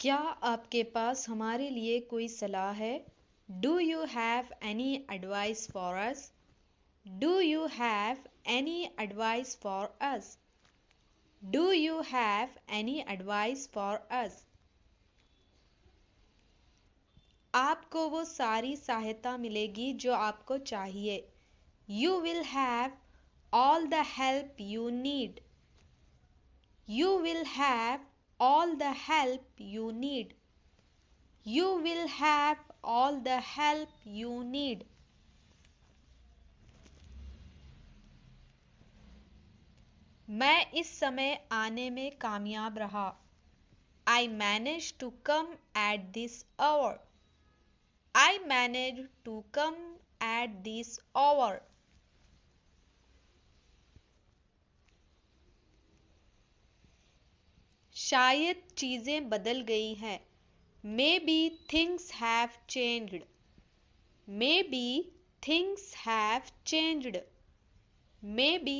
क्या आपके पास हमारे लिए कोई सलाह है? Do you have any advice for us? Do you have any advice for us? Do you have any advice for us? आपको वो सारी सहायता मिलेगी जो आपको चाहिए। You will have all the help you need. You will have all the help you need. You will have all the help you need. मैं इस समय आने में कामयाब रहा। I managed to come at this hour. I managed to come at this hour. शायद चीजें बदल गई हैं। Maybe things have changed. Maybe things have changed. Maybe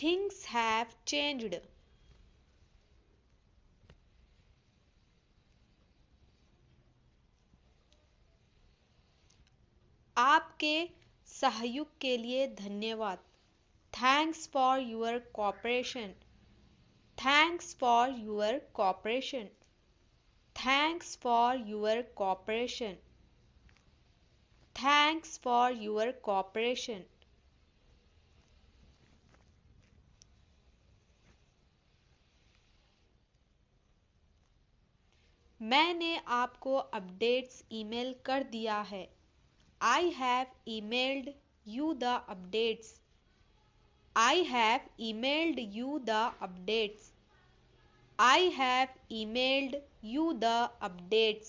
things have changed. आपके सहयोग के लिए धन्यवाद। Thanks for your cooperation. Thanks for your cooperation. Thanks for your cooperation. Thanks for your cooperation. मैंने आपको अपडेट्स ईमेल कर दिया है। I have emailed you the updates. I have emailed you the updates. I have emailed you the updates.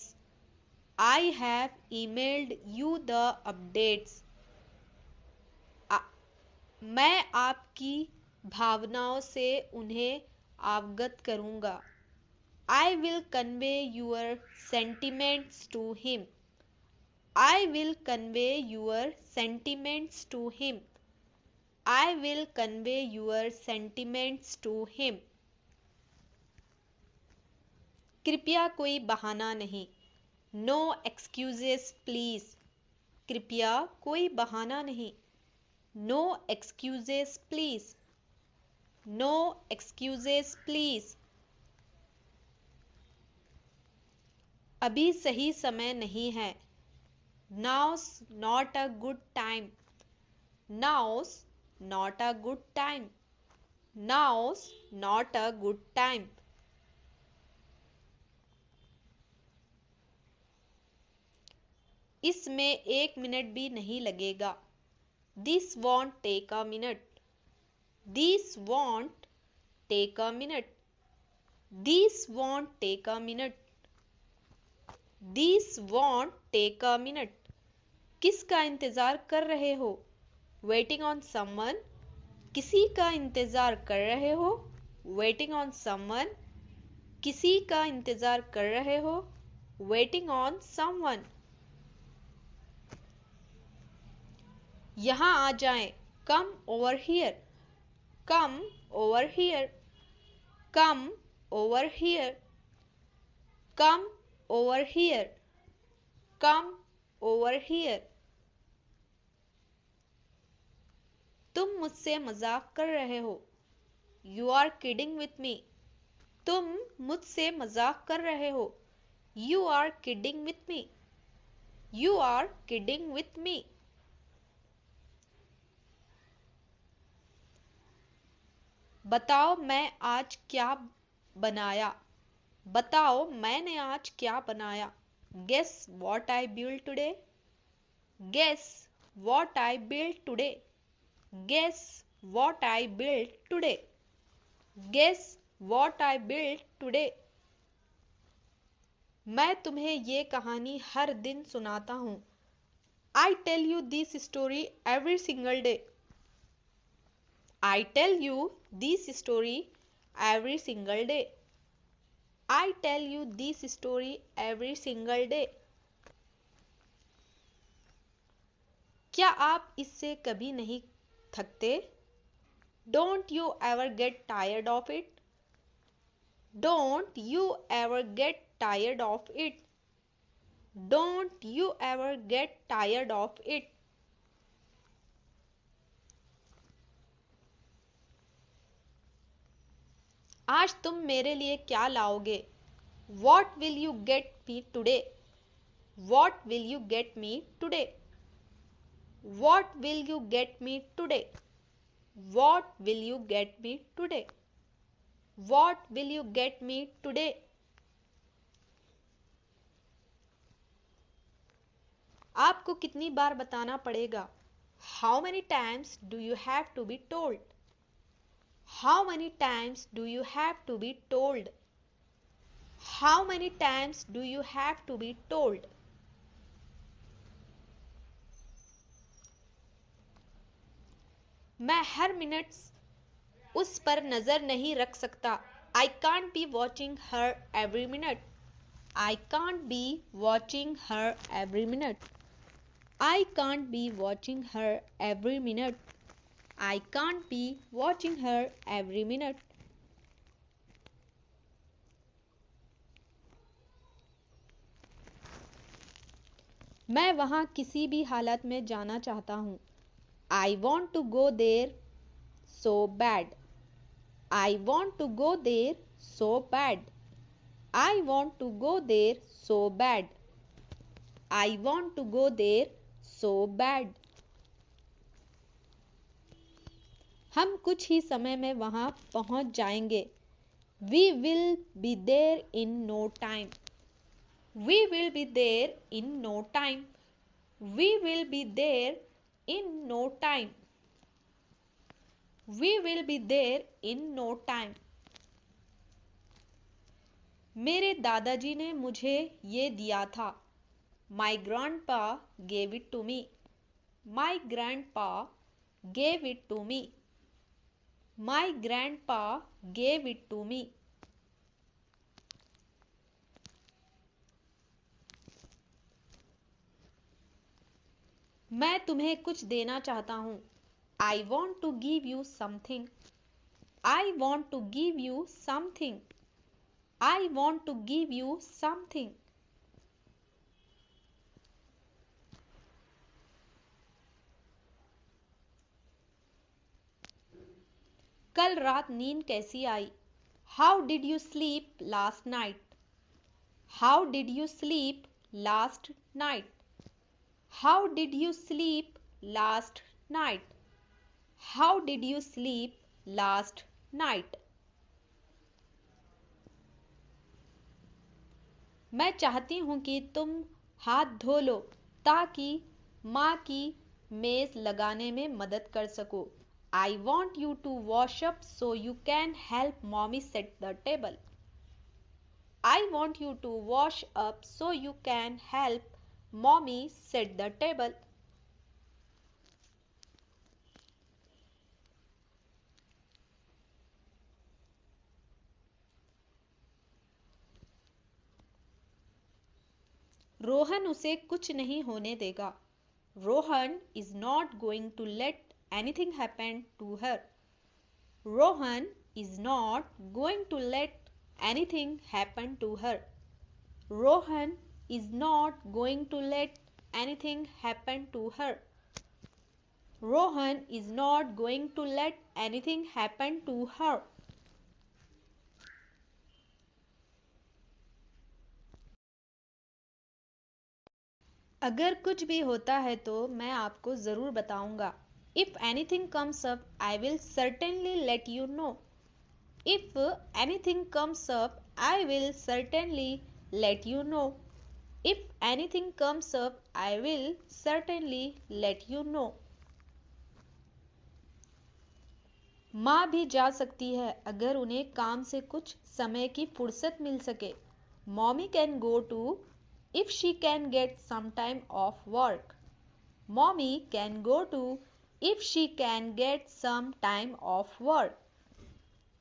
I have emailed you the updates. मैं आपकी भावनाओं से उन्हें अवगत करूंगा। I will convey your sentiments to him. I will convey your sentiments to him. I will convey your sentiments to him. कृपया कोई बहाना नहीं। No excuses please. कृपया कोई बहाना नहीं। No excuses please. No excuses please. अभी सही समय नहीं है। Now's not a good time. Now's not a good time. Now's not a good time. इसमें 1 मिनट भी नहीं लगेगा। This won't take a minute. This won't take a minute. This won't take a minute. This won't take a minute. किसका इंतजार कर रहे हो? Waiting on someone. किसी का इंतजार कर रहे हो? Waiting on someone. किसी का इंतजार कर रहे हो? Waiting on someone. यहाँ आ जाएं। Come over here. Come over here. Come over here. Come over here. Come over here. तुम मुझसे मजाक कर रहे हो। You are kidding with me. तुम मुझसे मजाक कर रहे हो। You are kidding with me. You are kidding with me. बताओ मैं आज क्या बनाया। बताओ मैंने आज क्या बनाया। Guess what I built today. Guess what I built today. Guess what I built today. Guess what I built today. मैं तुम्हें ये कहानी हर दिन सुनाता हूँ। I tell you this story every single day. I tell you this story every single day. I tell you this story every single day. क्या आप इससे कभी नहीं थकते? Don't you ever get tired of it? Don't you ever get tired of it. Don't you ever get tired of it. आज तुम मेरे लिए क्या लाओगे? What will you get me today? What will you get me today? What will you get me today? What will you get me today? What will you get me today? आपको कितनी बार बताना पड़ेगा? How many times do you have to be told? How many times do you have to be told? How many times do you have to be told? मैं हर minute उस पर नजर नहीं रख सकता. I can't be watching her every minute. I can't be watching her every minute. I can't be watching her every minute. I can't be watching her every minute. मैं वहां किसी भी हालत में जाना चाहता हूं. I want to go there so bad. I want to go there so bad. I want to go there so bad. I want to go there so bad. हम कुछ ही समय में वहां पहुंच जाएंगे. We will be there in no time. We will be there in no time. We will be there in no time. We will be there in no time. मेरे दादाजी ने मुझे ये दिया था. My grandpa gave it to me. My grandpa gave it to me. My grandpa gave it to me. मैं तुम्हें कुछ देना चाहता हूँ. I want to give you something. I want to give you something. I want to give you something. कल रात नींद कैसी आई? How did you sleep last night? How did you sleep last night? How did you sleep last night? How did you sleep last night? मैं चाहती हूँ कि तुम हाथ धो लो ताकि माँ की मेज लगाने में मदद कर सको. I want you to wash up so you can help mommy set the table. I want you to wash up so you can help mommy set the table. Rohan उसे कुछ नहीं होने देगा. Rohan is not going to let anything happen to her. Rohan is not going to let anything happen to her. Rohan is not going to let anything happen to her. Rohan is not going to let anything happen to her. अगर कुछ भी होता है तो मैं आपको ज़रूर बताऊंगा. If anything comes up, I will certainly let you know. If anything comes up, I will certainly let you know. If anything comes up, I will certainly let you know. माँ भी जा सकती है अगर उन्हें काम से कुछ समय की फुर्सत मिल सके. Mommy can go too if she can get some time off work. Mommy can go too if she can get some time off work.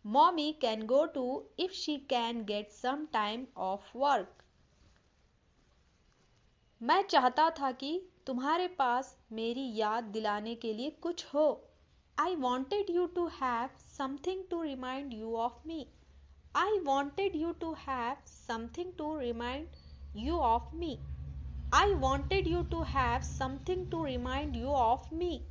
Mommy can go too if she can get some time off work. मैं चाहता था कि तुम्हारे पास मेरी याद दिलाने के लिए कुछ हो. I wanted you to have something to remind you of me. I wanted you to have something to remind you of me. I wanted you to have something to remind you of me.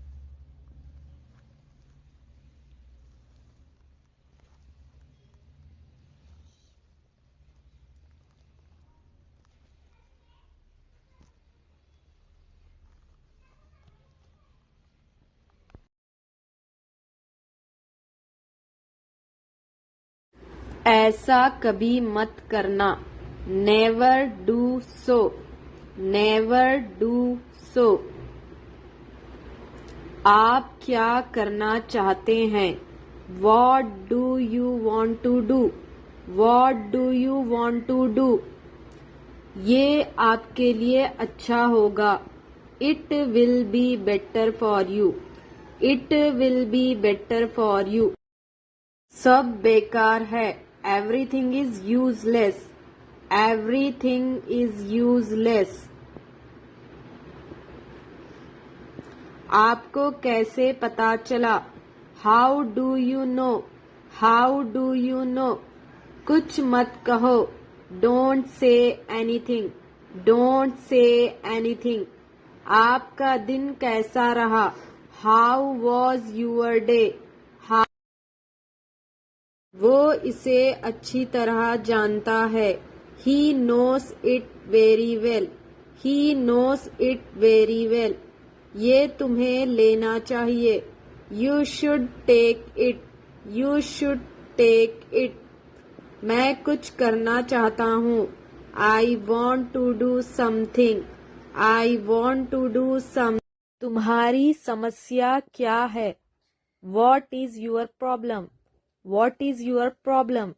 ऐसा कभी मत करना. Never do so. Never do so. आप क्या करना चाहते हैं? What do you want to do? What do you want to do? ये आपके लिए अच्छा होगा. It will be better for you. It will be better for you. सब बेकार है. Everything is useless. Everything is useless. आपको कैसे पता चला? How do you know? How do you know? कुछ मत कहो. Don't say anything. Don't say anything. आपका दिन कैसा रहा? How was your day? वो इसे अच्छी तरह जानता है. He knows it very well. He knows it very well. ये तुम्हें लेना चाहिए. You should take it. You should take it. मैं कुछ करना चाहता हूँ. I want to do something. I want to do something. तुम्हारी समस्या क्या है? What is your problem? What is your problem?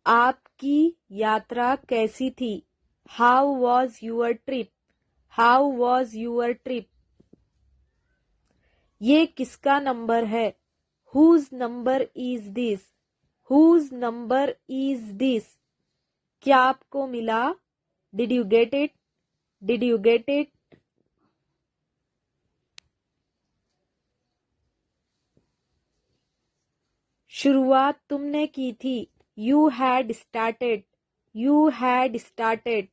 आपकी यात्रा कैसी थी? How was your trip? How was your trip? ये किसका नंबर है? Whose number is this? Whose number is this? क्या आपको मिला? Did you get it? Did you get it? शुरुआत तुमने की थी. You had started. You had started.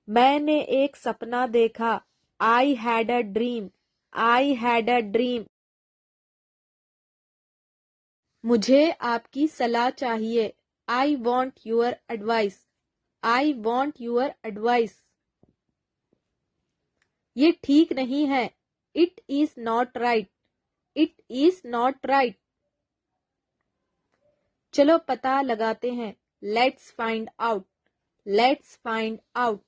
मैंने एक सपना देखा. I had a dream. I had a dream. मुझे आपकी सलाह चाहिए. I want your advice. I want your advice. ये ठीक नहीं है. It is not right. It is not right. चलो पता लगाते हैं. Let's find out. Let's find out.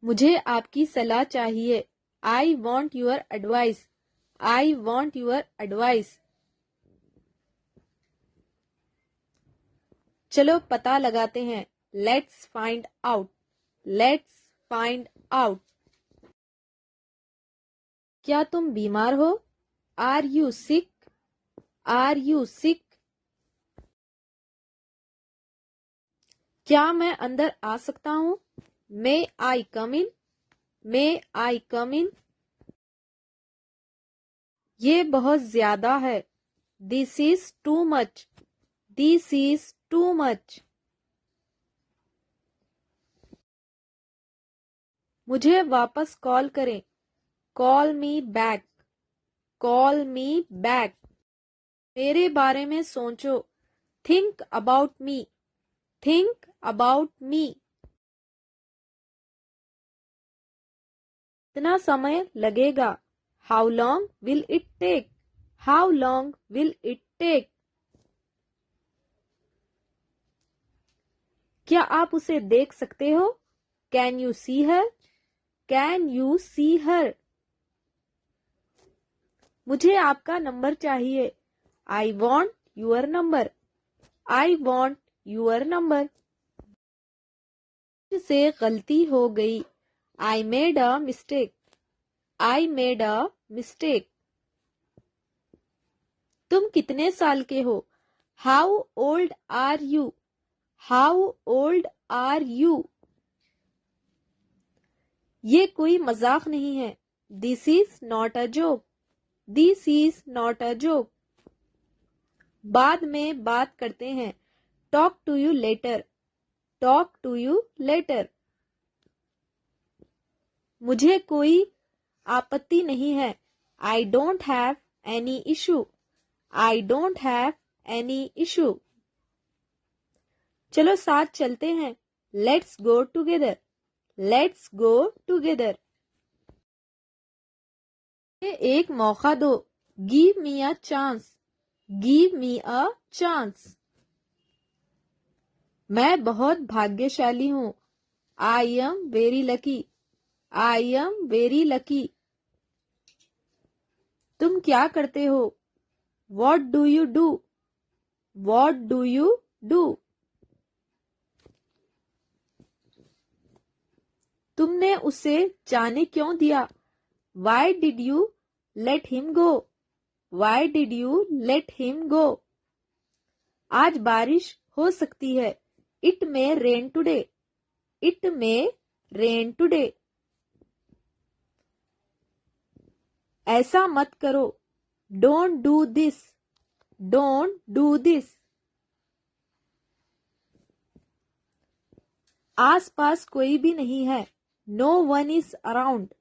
मुझे आपकी सलाह चाहिए. I want your advice. I want your advice. चलो पता लगाते हैं. Let's find out. Let's find out. क्या तुम बीमार हो? Are you sick? Are you sick? क्या मैं अंदर आ सकता हूँ? May I come in? May I come in? ये बहुत ज्यादा है. This is too much. This is too much. मुझे वापस कॉल करें. Call me back. Call me back. मेरे बारे में सोचो. Think about me. Think about me. कितना समय लगेगा? How long will it take? How long will it take? क्या आप उसे देख सकते हो? Can you see her? Can you see her? मुझे आपका नंबर चाहिए. I want your number. I want your number. से गलती हो गई. I made a mistake. I made a mistake. तुम कितने साल के हो? How old are you? How old are you? ये कोई मजाक नहीं है. This is not a joke. This is not a joke. बाद में बात करते हैं। Talk to you later. Talk to you later. मुझे कोई आपत्ति नहीं है। I don't have any issue. I don't have any issue. चलो साथ चलते हैं। Let's go together. Let's go together. एक मौका दो। Give me a chance. Give me a chance. मैं बहुत भाग्यशाली हूँ। I am very lucky. I am very lucky. तुम क्या करते हो? What do you do? What do you do? तुमने उसे जाने क्यों दिया? Why did you let him go? Why did you let him go? आज बारिश हो सकती है। It may rain today. It may rain today. ऐसा मत करो। Don't do this. Don't do this. आस पास कोई भी नहीं है। No one is around.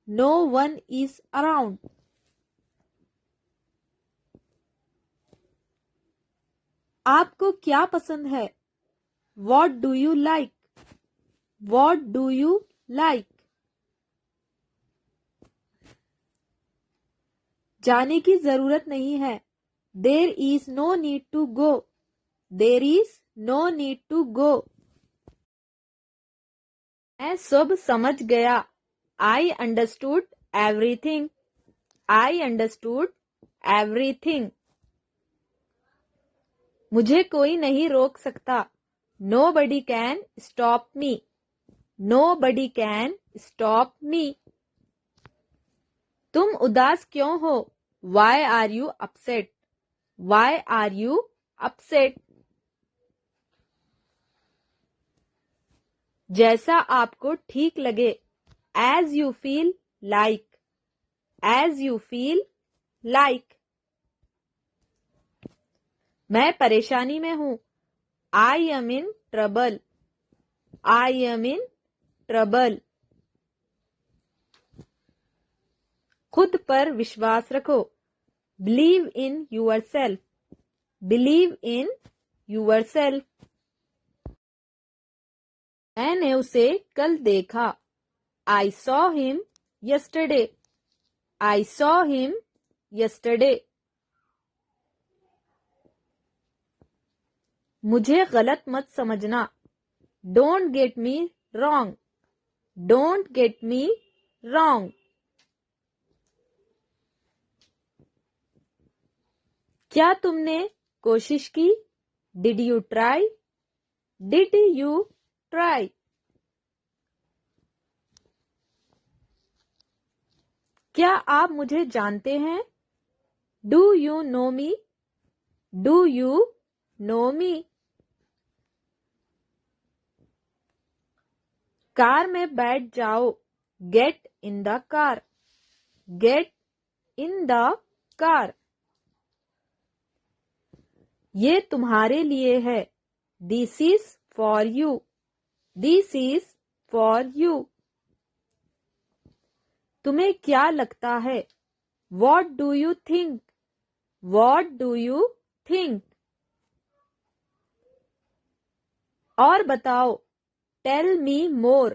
No one is around. आपको क्या पसंद है? What do you like? What do you like? जाने की जरूरत नहीं है। There is no need to go. There is no need to go. मैं सब समझ गया। I understood everything. I understood everything. मुझे कोई नहीं रोक सकता। Nobody can stop me. Nobody can stop me. तुम उदास क्यों हो? Why are you upset? Why are you upset? जैसा आपको ठीक लगे। As you feel like. As you feel like. मैं परेशानी में हूं। I am in trouble. I am in trouble. खुद पर विश्वास रखो। Believe in yourself. Believe in yourself. मैंने उसे कल देखा। I saw him yesterday. I saw him yesterday. मुझे गलत मत समझना। Don't get me wrong. Don't get me wrong. क्या तुमने कोशिश की? Did you try? Did you try? क्या आप मुझे जानते हैं? Do you know me? Do you know me? Car में बैठ जाओ। Get in the car. Get in the car. ये तुम्हारे लिए है। This is for you. This is for you. तुम्हें क्या लगता है? What do you think? What do you think? और बताओ। टेल मी मोर।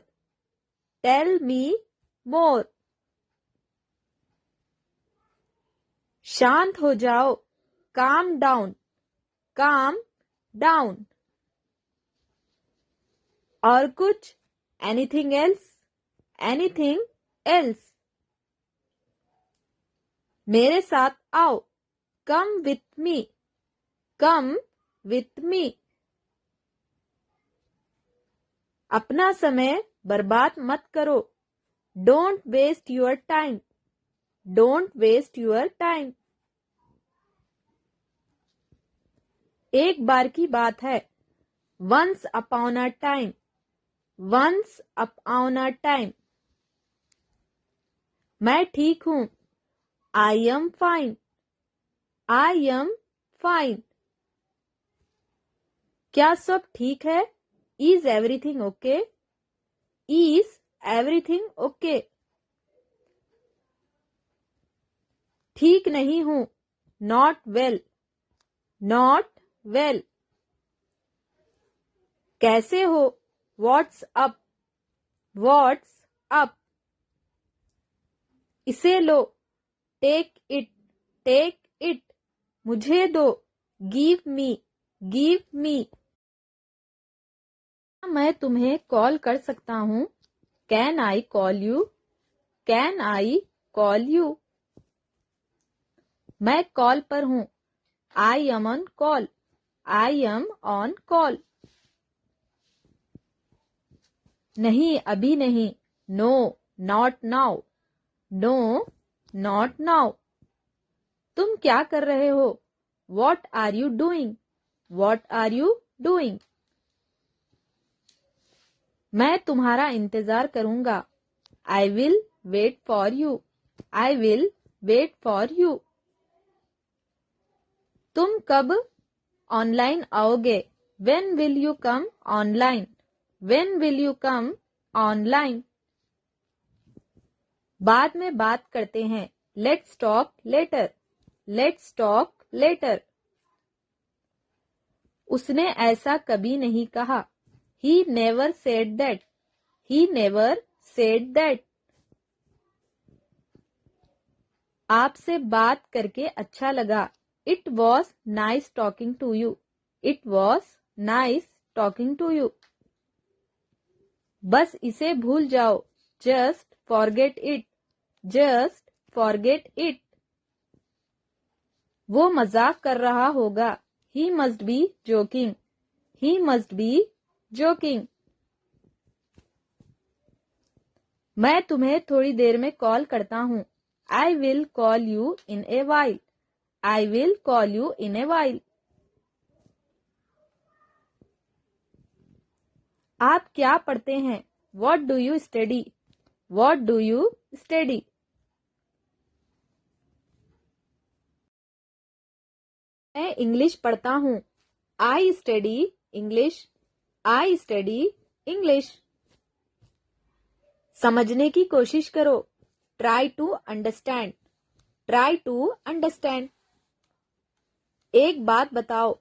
टेल मी मोर। शांत हो जाओ। Calm down. Calm down. और कुछ? Anything else? Anything else? मेरे साथ आओ। Come with me. Come with me. अपना समय बर्बाद मत करो। Don't waste your time. Don't waste your time. एक बार की बात है। Once upon a time. Once upon a time. मैं ठीक हूं। I am fine, I am fine. क्या सब ठीक है? Is everything okay? Is everything okay? ठीक नहीं हूं, नॉट वेल, नॉट वेल। कैसे हो? What's up, what's up. इसे लो, टेक इट, टेक इट। मुझे दो, गिव मी, गिव मी। मैं तुम्हें कॉल कर सकता हूँ? Can I call you, can I call you. मैं कॉल पर हूँ, I am on call, I am on call. नहीं, अभी नहीं, no, not now, no, not now. तुम क्या कर रहे हो? What are you doing, what are you doing. मैं तुम्हारा इंतजार करूंगा, I will wait for you, I will wait for you. तुम कब ऑनलाइन आओगे? When will you come online, when will you come online. बाद में बात करते हैं, let's talk later, let's talk later. उसने ऐसा कभी नहीं कहा, he never said that, he never said that. आपसे बात करके अच्छा लगा, it was nice talking to you, it was nice talking to you. बस इसे भूल जाओ, just forget it, just forget it. वो मजाक कर रहा होगा, he must be joking, he must be joking. मैं तुम्हें थोड़ी देर में कॉल करता हूँ, I will call you in a while, I will call you in a while. आप क्या पढ़ते हैं? What do you study, what do you study. मैं इंग्लिश पढ़ता हूँ, I study English, I study English. समझने की कोशिश करो, try to understand, try to understand. एक बात बताओ,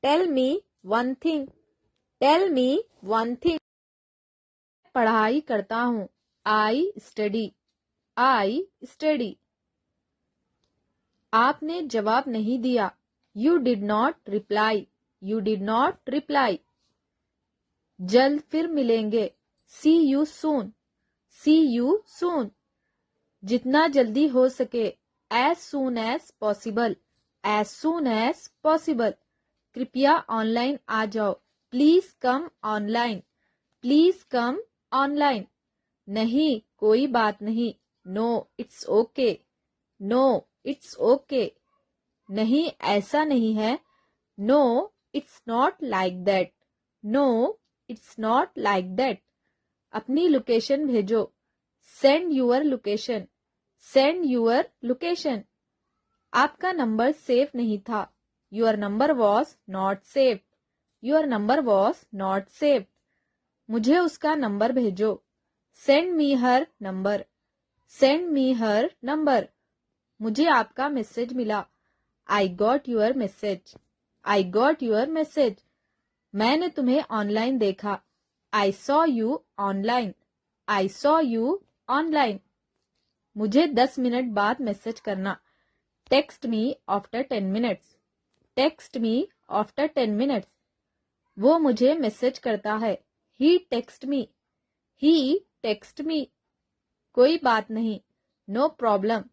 tell me one thing, tell me one thing. पढ़ाई करता हूँ, आई स्टडी, आई स्टडी। आपने जवाब नहीं दिया, you did not reply, you did not reply. जल्द फिर मिलेंगे, सी you soon, C you soon. जितना जल्दी हो सके, as soon as possible, as soon as possible. कृपया ऑनलाइन आ जाओ, please come online, please come online. नहीं, कोई बात नहीं, no it's okay, no it's okay. नहीं, ऐसा नहीं है, no it's not like that, no it's not like that. अपनी लोकेशन भेजो, send your location, send your location. आपका नंबर सेफ नहीं था, your number was not safe, your number was not safe. मुझे उसका नंबर भेजो, सेंड मी हर number, send me हर number. मुझे आपका मैसेज मिला, I got your message, I got your message. मैंने तुम्हें ऑनलाइन देखा, I saw you online, I saw you online. मुझे 10 मिनट बाद मैसेज करना, text me after 10 minutes, text me after 10 minutes. वो मुझे मैसेज करता है, ही टेक्स्ट मी, ही टेक्स्ट मी। कोई बात नहीं, नो प्रॉब्लम,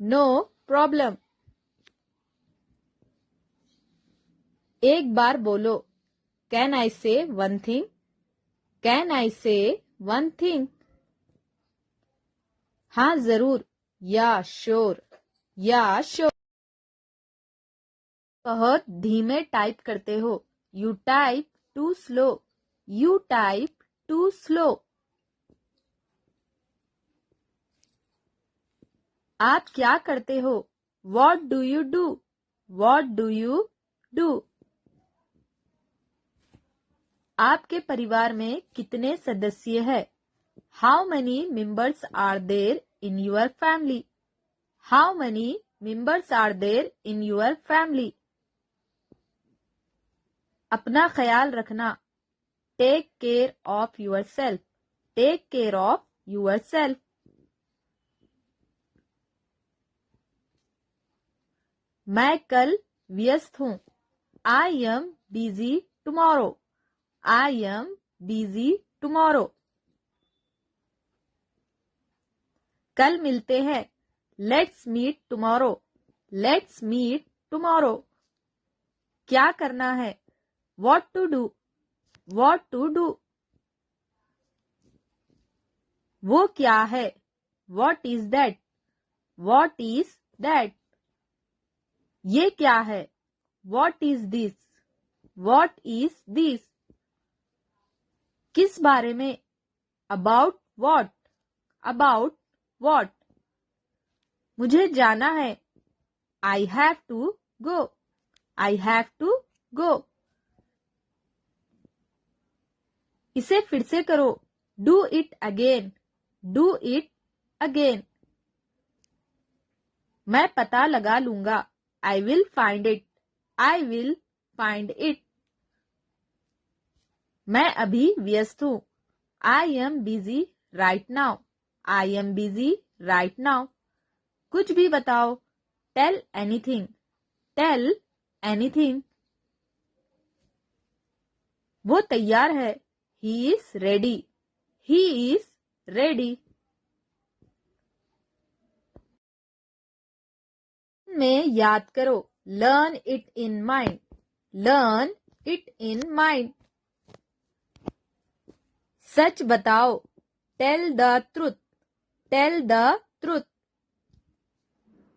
नो प्रॉब्लम। एक बार बोलो, कैन आई से वन थिंग, कैन आई से वन थिंग। हाँ जरूर, या श्योर, या श्योर। बहुत धीमे टाइप करते हो, you type two slow, you type two slow. आप क्या करते हो? What do you do? What do you do? आपके परिवार में कितने सदस्य हैं? How many members are there in your family? How many members are there in your family? अपना ख्याल रखना. Take care of yourself. Take care of yourself. मैं कल व्यस्त हूँ. I am busy tomorrow. I am busy tomorrow. कल मिलते हैं. Let's meet tomorrow. Let's meet tomorrow. क्या करना है? What to do? What to do? वो क्या है? What is that? What is that? ये क्या है? What is this? What is this? किस बारे में? About what? About what? मुझे जाना है. I have to go. I have to go. इसे फिर से करो. Do it again. Do it again. मैं पता लगा लूंगा. I will find it. I will find it. मैं अभी व्यस्त हूँ. I am busy right now. I am busy right now. कुछ भी बताओ. Tell anything. Tell anything. वो तैयार है. He is ready. He is ready. में याद करो. Learn it in mind. Learn it in mind. सच बताओ. Tell the truth. Tell the truth.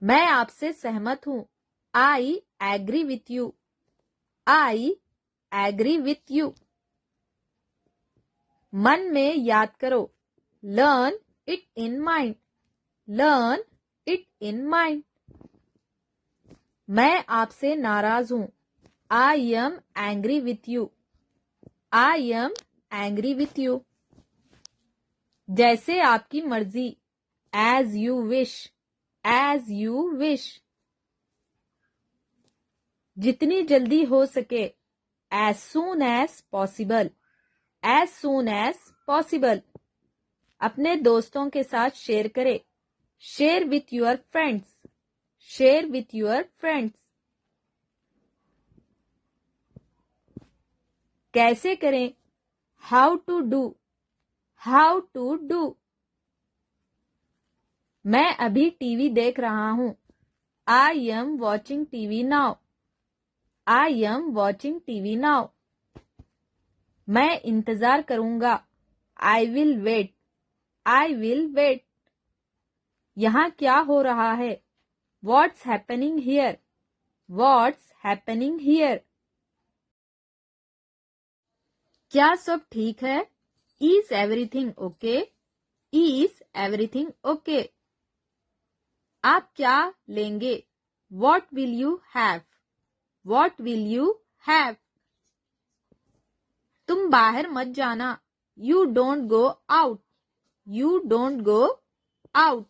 मैं आपसे सहमत हूँ. I agree with you. I agree with you. मन में याद करो. Learn it in mind. Learn it in mind. मैं आपसे नाराज हूँ. I am angry with you. I am angry with you. जैसे आपकी मर्जी. As you wish. As you wish. जितनी जल्दी हो सके. As soon as possible. As soon as possible. अपने दोस्तों के साथ शेयर करें. Share with your friends. Share with your friends. कैसे करें? How to do. How to do. मैं अभी टीवी देख रहा हूँ. I am watching TV now. I am watching TV now. मैं इंतजार करूंगा. I will wait. I will wait. यहाँ क्या हो रहा है? What's happening here? What's happening here? क्या सब ठीक है? Is everything okay? Is everything okay? आप क्या लेंगे? What will you have? What will you have? तुम बाहर मत जाना. You don't go out. You don't go out.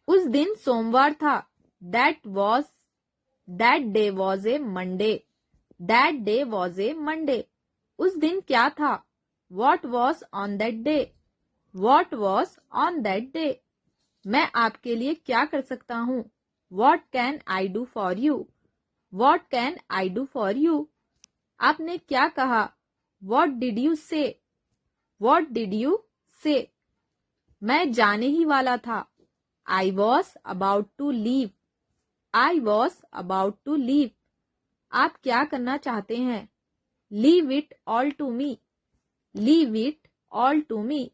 उस दिन सोमवार था. That day was a Monday. That day was a Monday. उस दिन क्या था? What was on that day? What was on that day? मैं आपके लिए क्या कर सकता हूँ? What can I do for you? What can I do for you? आपने क्या कहा? What did you say? What did you say? मैं जाने ही वाला था. I was about to leave. I was about to leave. आप क्या करना चाहते हैं? Leave it all to me. Leave it all to me.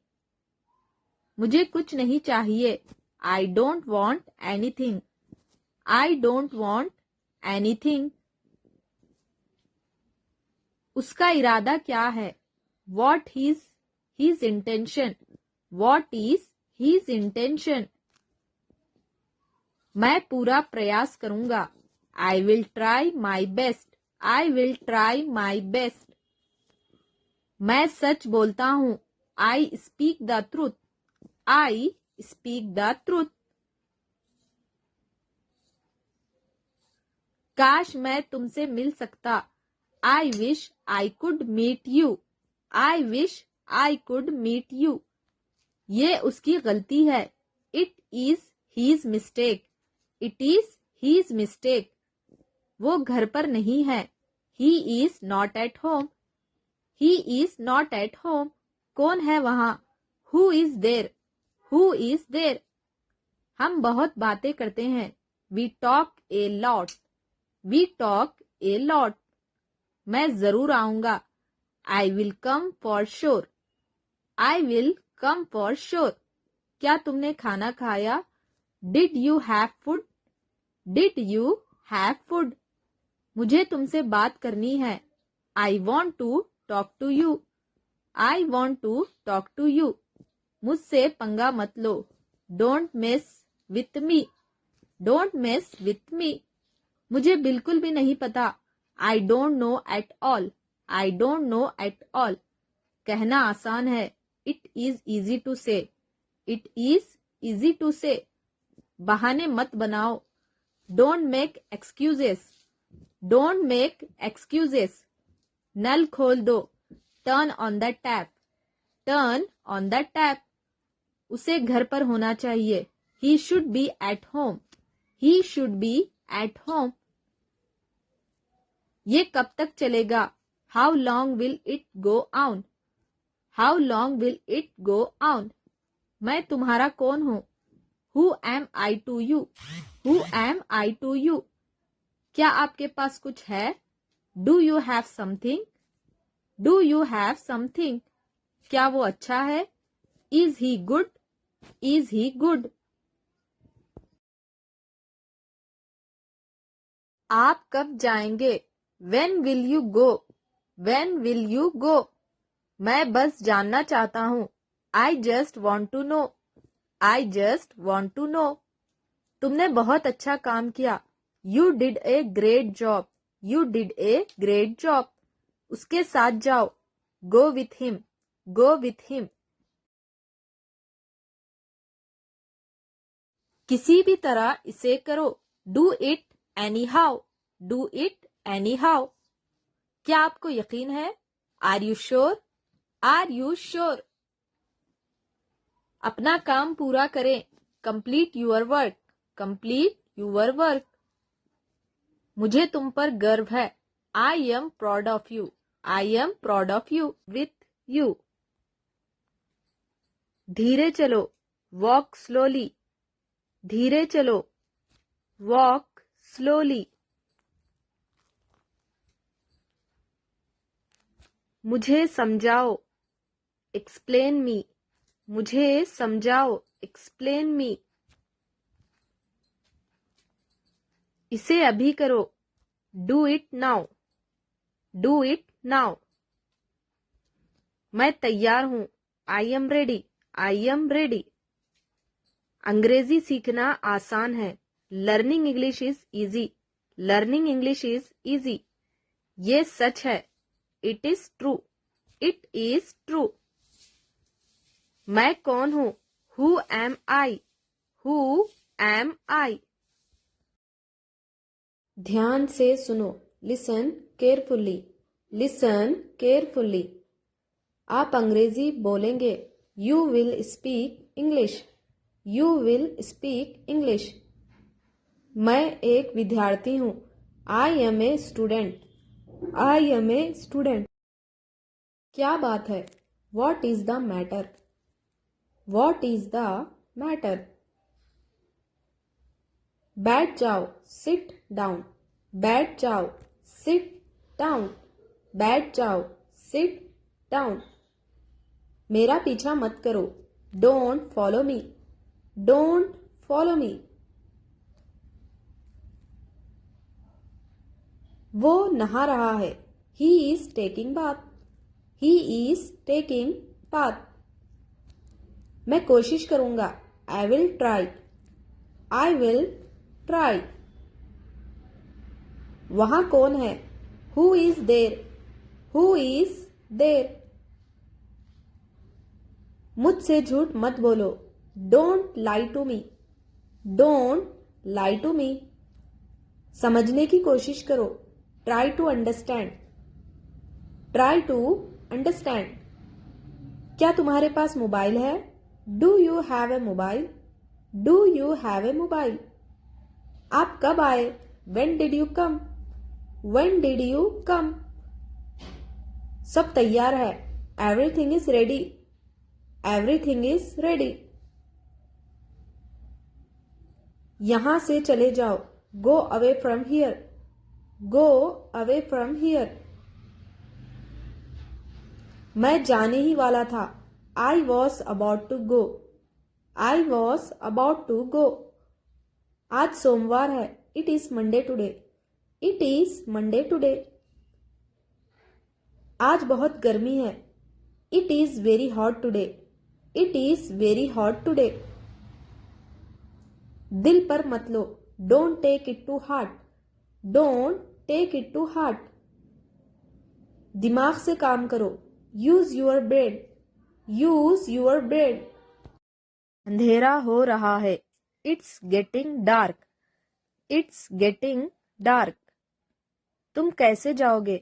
मुझे कुछ नहीं चाहिए. I don't want anything. I don't want anything. उसका इरादा क्या है? What is his intention? What is his intention? मैं पूरा प्रयास करूंगा। I will try my best. I will try my best. मैं सच बोलता हूँ। I speak the truth. I speak the truth. काश मैं तुमसे मिल सकता। I wish I could meet you. I wish I could meet you. ये उसकी गलती है। It is his mistake. It is his mistake. वो घर पर नहीं है। He is not at home. He is not at home. कौन है वहाँ? Who is there? Who is there? हम बहुत बातें करते हैं। We talk a lot. We talk a lot. मैं जरूर आऊंगा। I will come for sure. I will come for sure. क्या तुमने खाना खाया? Did you have food? Did you have food? मुझे तुमसे बात करनी है। I want to talk to you. I want to talk to you. मुझसे पंगा मत लो। Don't mess with me. Don't mess with me. मुझे बिल्कुल भी नहीं पता। I don't know at all. I don't know at all. कहना आसान है। It is easy to say. It is easy to say. बहाने मत बनाओ। Don't make excuses. Don't make excuses. नल खोल दो। Turn on the tap. Turn on the tap. उसे घर पर होना चाहिए। He should be at home. He should be at home. ये कब तक चलेगा? How long will it go on? How long will it go on? मैं तुम्हारा कौन हूँ? Who am I to you? Who am I to you? क्या आपके पास कुछ है? Do you have something? Do you have something? क्या वो अच्छा है? Is he good? Is he good? आप कब जाएंगे? When will you go? When will you go? मैं बस जानना चाहता हूँ। I just want to know. I just want to know. तुमने बहुत अच्छा काम किया। You did a great job. You did a great job. उसके साथ जाओ। Go with him. Go with him. किसी भी तरह इसे करो। Do it anyhow. Do it anyhow. क्या आपको यकीन है? Are you sure? Are you sure? अपना काम पूरा करें। Complete your work. Complete your work. मुझे तुम पर गर्व है। I am proud of you. I am proud of you. With you. धीरे चलो। Walk slowly. धीरे चलो। Walk slowly. मुझे समझाओ। Explain me. मुझे समझाओ। Explain me. इसे अभी करो। Do it now. Do it now. मैं तैयार हूँ। I am ready. I am ready. अंग्रेजी सीखना आसान है। Learning English is easy. Learning English is easy. ये सच है। It is true. It is true. मैं कौन हूँ? Who am I? Who am I? ध्यान से सुनो। Listen carefully. Listen carefully. आप अंग्रेजी बोलेंगे। You will speak English. You will speak English. मैं एक विद्यार्थी हूँ। I am a student. I am a student. क्या बात है? What is the matter? What is the matter? बैठ जाओ। Sit down. बैठ जाओ। Sit down. बैठ जाओ। Sit down. मेरा पीछा मत करो। Don't follow me. Don't follow me. वो नहा रहा है। He is taking bath. He is taking bath. मैं कोशिश करूंगा। I will try. I will try. वहां कौन है? Who is there? Who is there? मुझसे झूठ मत बोलो. Don't lie to me. Don't lie to me. समझने की कोशिश करो. Try to understand. Try to understand. क्या तुम्हारे पास मोबाइल है? Do you have a mobile? Do you have a mobile? आप कब आए? When did you come? When did you come? सब तैयार है. Everything is ready. Everything is ready. यहां से चले जाओ. Go away from here. Go away from here. मैं जाने ही वाला था. I was about to go. I was about to go. आज सोमवार है. It is Monday today. It is Monday today. आज बहुत गर्मी है. It is very hot today. It is very hot today. दिल पर मत लो. Don't take it to heart. Don't take it to heart. दिमाग से काम करो. Use your brain. Use your brain. अंधेरा हो रहा है. It's getting dark. It's getting dark. तुम कैसे जाओगे?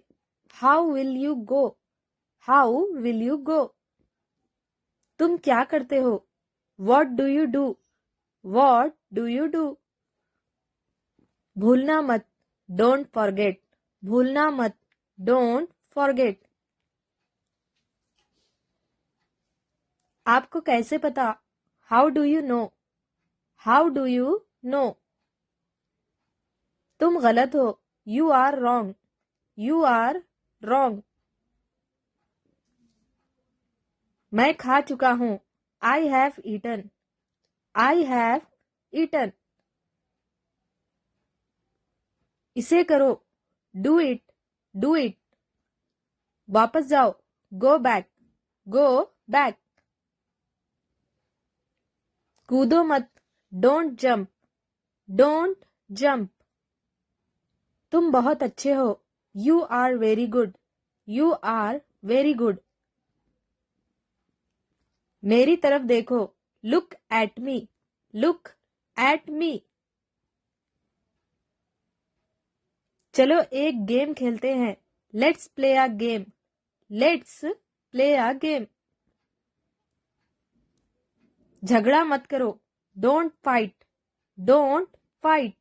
How will you go? How will you go? तुम क्या करते हो? What do you do? What do you do? भूलना मत. Don't forget. भूलना मत. Don't forget. आपको कैसे पता? How do you know? How do you know? तुम गलत हो. You are wrong. You are wrong. मैं खा चुका हूं. I have eaten. I have eaten. इसे करो. Do it. Do it. वापस जाओ. Go back. Go back. कूदो मत. Don't jump. Don't jump. तुम बहुत अच्छे हो. You are very good. You are very good. मेरी तरफ देखो. Look at me. Look at me. चलो एक गेम खेलते हैं. Let's play a game. Let's play a game. झगड़ा मत करो. Don't fight. Don't fight.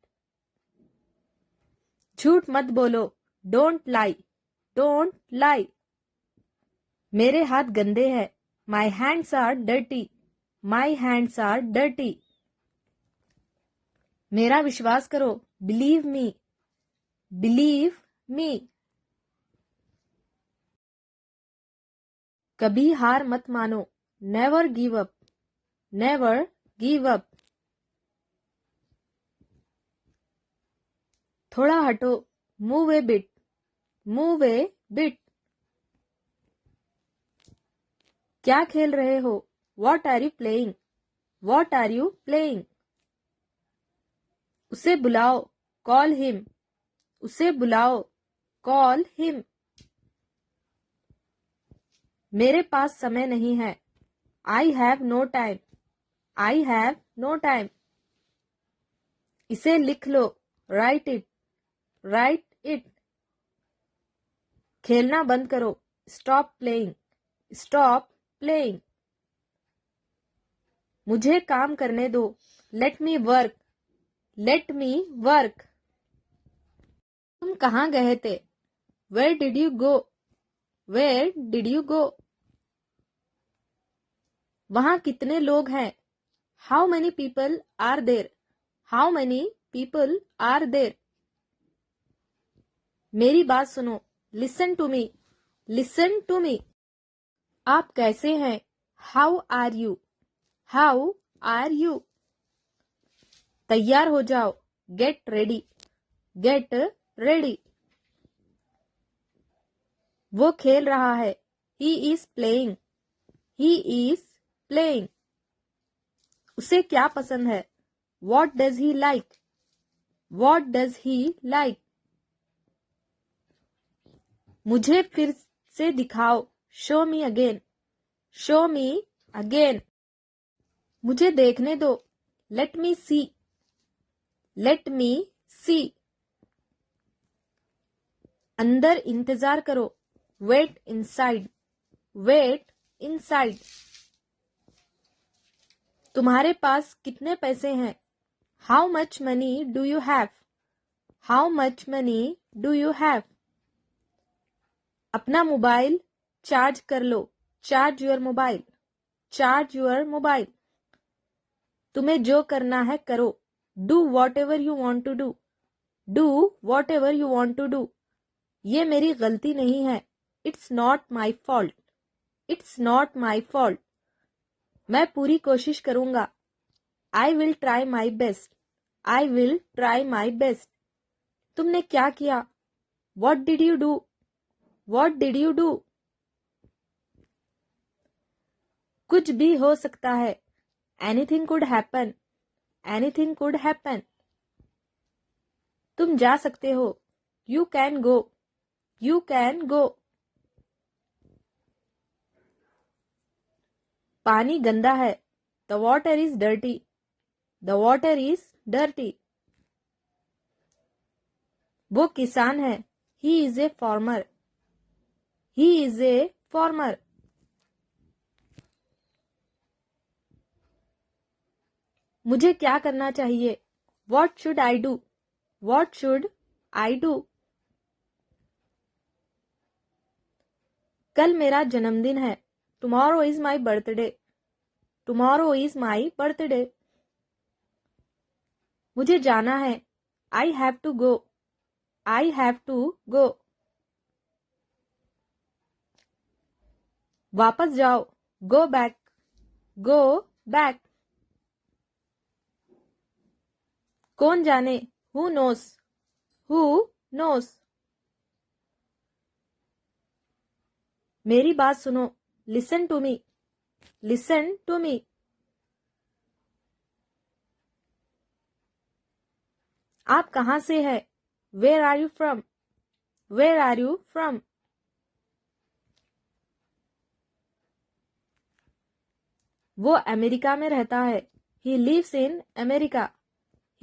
झूठ मत बोलो. Don't lie. Don't lie. मेरे हाथ गंदे हैं. My hands are dirty. My hands are dirty. मेरा विश्वास करो. Believe me. Believe me. कभी हार मत मानो. Never give up. Never give up. थोड़ा हटो. Move a bit. Move a bit. क्या खेल रहे हो? What are you playing? What are you playing? उसे बुलाओ. Call him. उसे बुलाओ. Call him. मेरे पास समय नहीं है. I have no time. I have no time. इसे लिख लो. Write it. Write it. खेलना बंद करो. Stop playing. Stop playing. मुझे काम करने दो. Let me work. Let me work. तुम कहाँ गए थे? Where did you go? Where did you go? वहाँ कितने लोग हैं? How many people are there? How many people are there? मेरी बात सुनो. Listen to me. Listen to me. आप कैसे हैं? How are you? How are you? तैयार हो जाओ. Get ready. Get ready. वो खेल रहा है. He is playing. He is playing. उसे क्या पसंद है? What does he like? What does he like? मुझे फिर से दिखाओ. Show me again. Show me again. मुझे देखने दो. Let me see. Let me see. अंदर इंतजार करो. Wait inside. Wait inside. तुम्हारे पास कितने पैसे हैं? How much money do you have? How much money do you have? अपना मोबाइल चार्ज कर लो. Charge your mobile. Charge your mobile. तुम्हें जो करना है करो. Do whatever you want to do. Do whatever you want to do. ये मेरी गलती नहीं है. It's not my fault. It's not my fault. मैं पूरी कोशिश करूंगा. I will try my best. I will try my best. तुमने क्या किया? What did you do? What did you do? कुछ भी हो सकता है. Anything could happen. Anything could happen. तुम जा सकते हो. You can go. You can go. पानी गंदा है. The water is dirty. The water is dirty. वो किसान है. He is a farmer. He is a farmer. मुझे क्या करना चाहिए? What should I do? What should I do? कल मेरा जन्मदिन है. Tomorrow is my birthday. Tomorrow is my birthday. मुझे जाना है. I have to go. I have to go. वापस जाओ. Go back. Go back. कौन जाने? Who knows? Who knows? मेरी बात सुनो. Listen to me. Listen to me. आप कहाँ से हैं? Where are you from? Where are you from? वो अमेरिका में रहता है. He lives in America.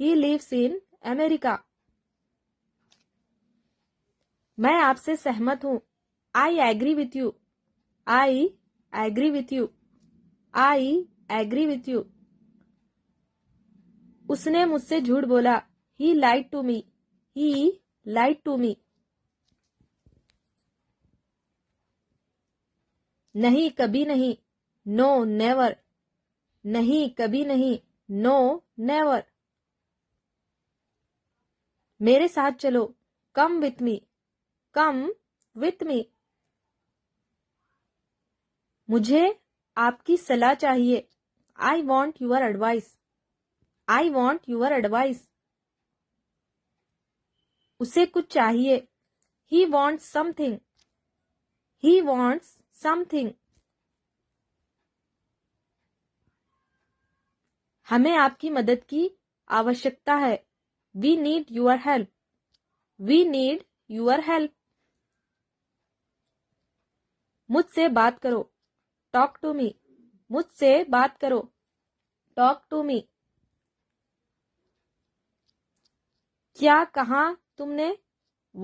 He lives in America. मैं आपसे सहमत हूँ. I agree with you. I agree with you. I agree with you. उसने मुझसे झूठ बोला. He lied to me. He lied to me. नहीं कभी नहीं. No never. नहीं कभी नहीं. No never. मेरे साथ चलो. Come with me. Come with me. मुझे आपकी सलाह चाहिए. I want your advice. I want your advice. उसे कुछ चाहिए. He wants something. He wants something. हमें आपकी मदद की आवश्यकता है. We need your help. We need your help. मुझसे बात करो. Talk to me. मुझसे बात करो. Talk to me. क्या कहा तुमने?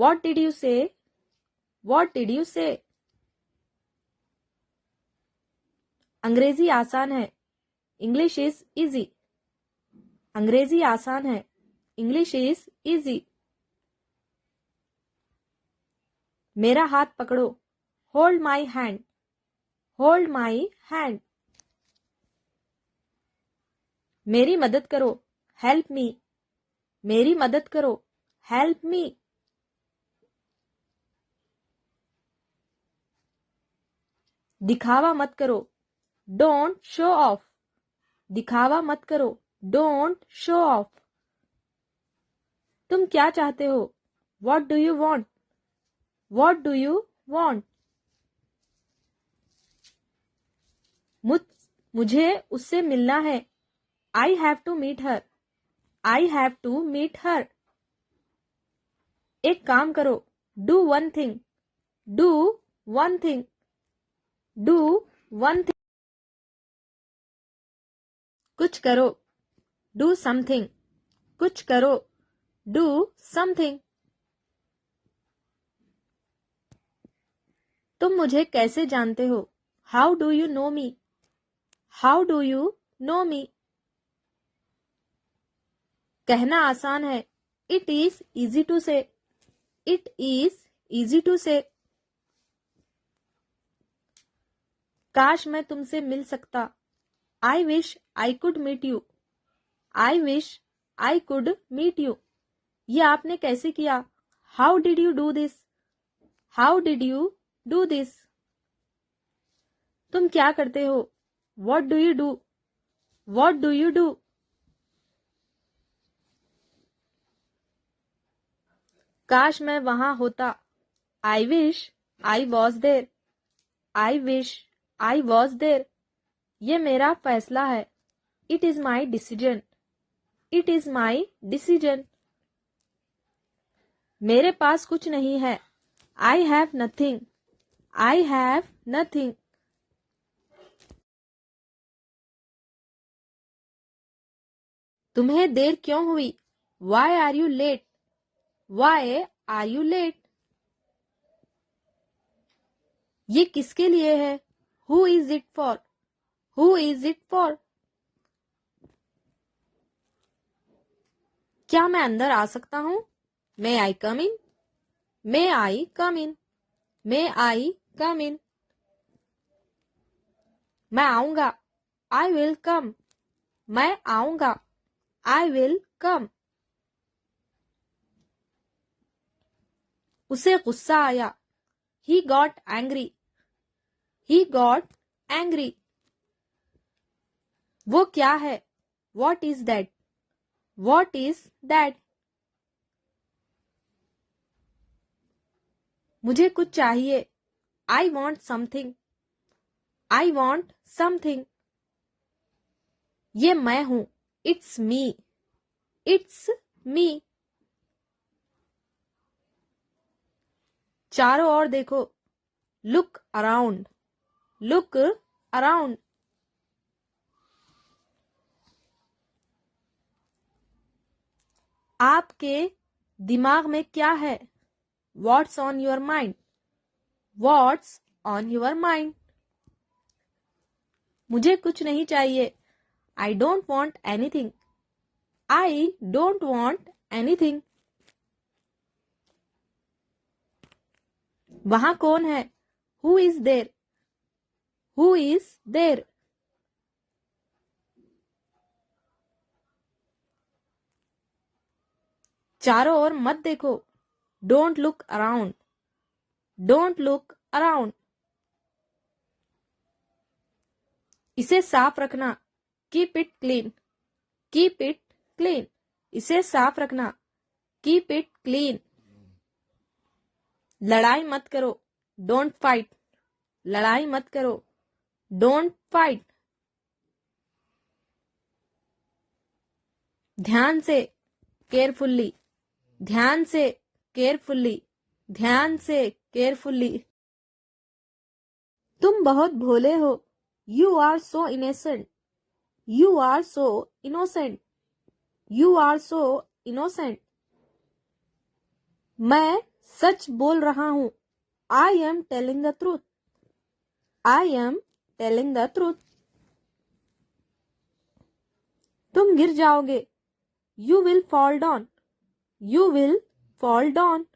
What did you say? What did you say? अंग्रेजी आसान है. English is easy. अंग्रेजी आसान है. English is easy. मेरा हाथ पकड़ो. Hold my hand. Hold my hand. मेरी मदद करो. Help me. मेरी मदद करो. Help me. दिखावा मत करो. Don't show off. दिखावा मत करो. Don't show off. तुम क्या चाहते हो? What do you want? What do you want? मुझे उससे मिलना है. I have to meet her. I have to meet her. एक काम करो, do one thing, do one thing, do one thing. कुछ करो, डू समथिंग, कुछ करो, डू समथिंग। तुम मुझे कैसे जानते हो? How do you know me? How do you know me? कहना आसान है, it is easy to say, it is easy to say. काश मैं तुमसे मिल सकता, I wish I could meet you, I wish I could meet you. ये आपने कैसे किया? How did you do this? How did you do this? तुम क्या करते हो? What do you do? What do you do? काश मैं वहां होता, I wish I was there, I wish I was there. ये मेरा फैसला है, it is my decision, it is my decision. मेरे पास कुछ नहीं है, I have nothing, I have nothing. तुम्हें देर क्यों हुई? Why are you late? Why are you late? ये किसके लिए है? Who is it for? Who is it for? क्या मैं अंदर आ सकता हूं? मे आई कम इन? मे आई कम इन? मे आई कम इन? मैं आऊंगा, आई विल कम, मैं आऊंगा, आई विल कम। उसे गुस्सा आया, he got angry, he got angry. वो क्या है? What is that? What is that? मुझे कुछ चाहिए, I want something, I want something. ये मैं हूं, इट्स मी, इट्स मी। चारों ओर देखो, लुक अराउंड, लुक अराउंड। आपके दिमाग में क्या है? What's on your mind? What's on your mind? मुझे कुछ नहीं चाहिए, I don't want anything, I don't want anything। वहां कौन है? Who is there? Who is there? चारों ओर मत देखो, Don't look around, don't look around। इसे साफ रखना, Keep it clean, keep it clean। इसे साफ रखना, Keep it clean। लड़ाई मत करो, Don't fight, लड़ाई मत करो, Don't fight। ध्यान से, केयरफुल्ली, ध्यान से, केयरफुल्ली, ध्यान से, केयरफुल्ली। तुम बहुत भोले हो, you are so innocent, you are so innocent, you are so innocent. मैं सच बोल रहा हूं, I am telling the truth, I am telling the truth. तुम गिर जाओगे, you will fall down, you will fall down,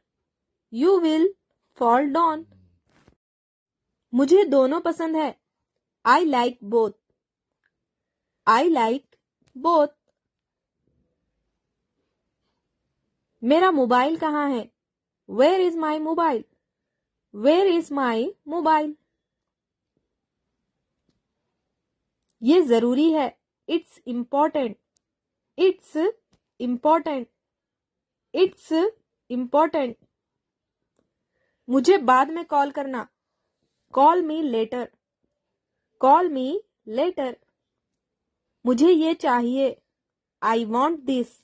you will fall down. मुझे दोनों पसंद है, I like both, I like both. मेरा मोबाइल कहाँ है? Where is my mobile, where is my mobile. ये जरूरी है, it's important, it's important, it's important. मुझे बाद में कॉल करना, call me later, call me later. मुझे ये चाहिए, I want this,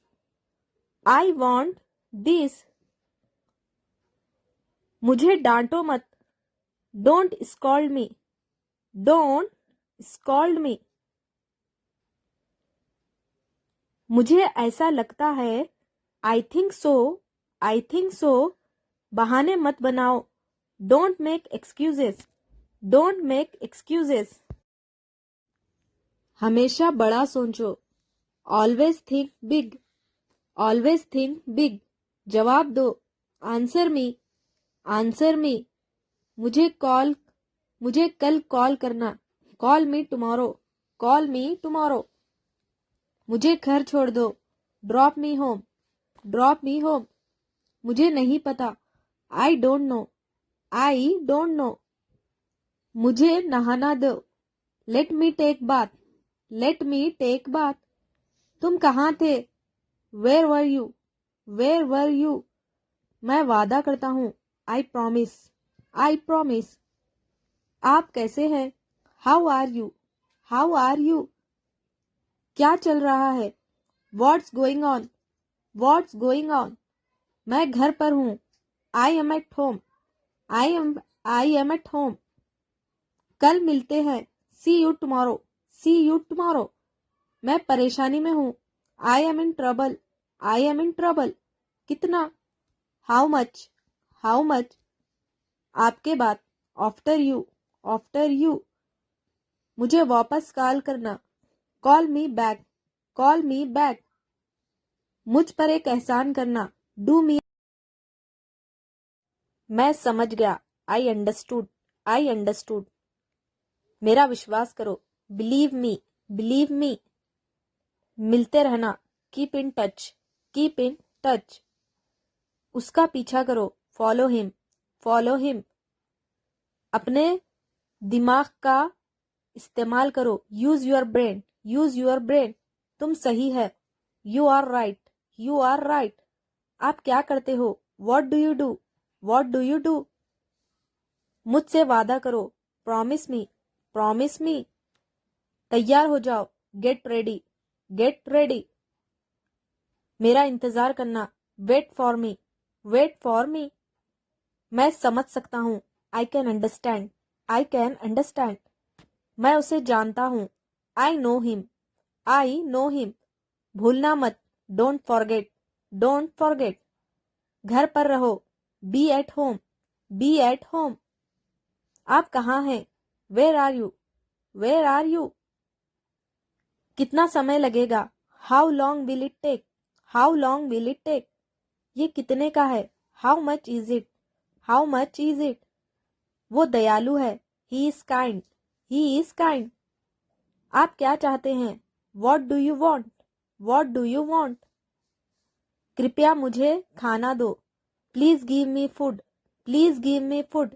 I want this. मुझे डांटो मत। Don't scold me. Don't scold me. मुझे ऐसा लगता है। I think so. I think so. बहाने मत बनाओ। Don't make excuses. Don't make excuses. हमेशा बड़ा सोचो। Always think big. Always think big. जवाब दो। Answer me. Answer me. मुझे कल कॉल करना। Call me tomorrow. Call me tomorrow. मुझे घर छोड़ दो। Drop me home. Drop me home. मुझे नहीं पता। I don't know. I don't know. मुझे नहाना दो। Let me take bath. Let me take bath. तुम कहाँ थे? Where were you? Where were you? मैं वादा करता हूँ। I promise. I promise. आप कैसे हैं? How are you? How are you? क्या चल रहा है? What's going on? What's going on? मैं घर पर हूँ। I am at home. I am at home. कल मिलते हैं। See you tomorrow. See you tomorrow. मैं परेशानी में हूँ। I am in trouble. I am in trouble. कितना? How much? How much? आपके बाद। After you. After you. मुझे वापस कॉल करना। Call me back. Call me back. मुझ पर एक एहसान करना। Do me. मैं समझ गया। I understood. I understood. मेरा विश्वास करो। Believe me. Believe me. मिलते रहना। Keep in touch. Keep in touch. उसका पीछा करो। Follow him. Follow him. अपने दिमाग का इस्तेमाल करो। Use your brain. Use your brain. तुम सही है। You are right. You are right. आप क्या करते हो? What do you do? What do you do? मुझसे वादा करो। Promise me. Promise me. तैयार हो जाओ। Get ready. Get ready. मेरा इंतजार करना। Wait for me. Wait for me. मैं समझ सकता हूँ। I can understand. I can understand. मैं उसे जानता हूँ। I know him. I know him. भूलना मत। Don't forget. Don't forget. घर पर रहो। Be at home. Be at home. आप कहाँ हैं? Where are you? Where are you? कितना समय लगेगा? How long will it take? How long will it take? ये कितने का है? How much is it? How much is it? वो दयालु है। He is kind. He is kind. आप क्या चाहते हैं? What do you want? What do you want? कृपया मुझे खाना दो। Please give me food. Please give me food.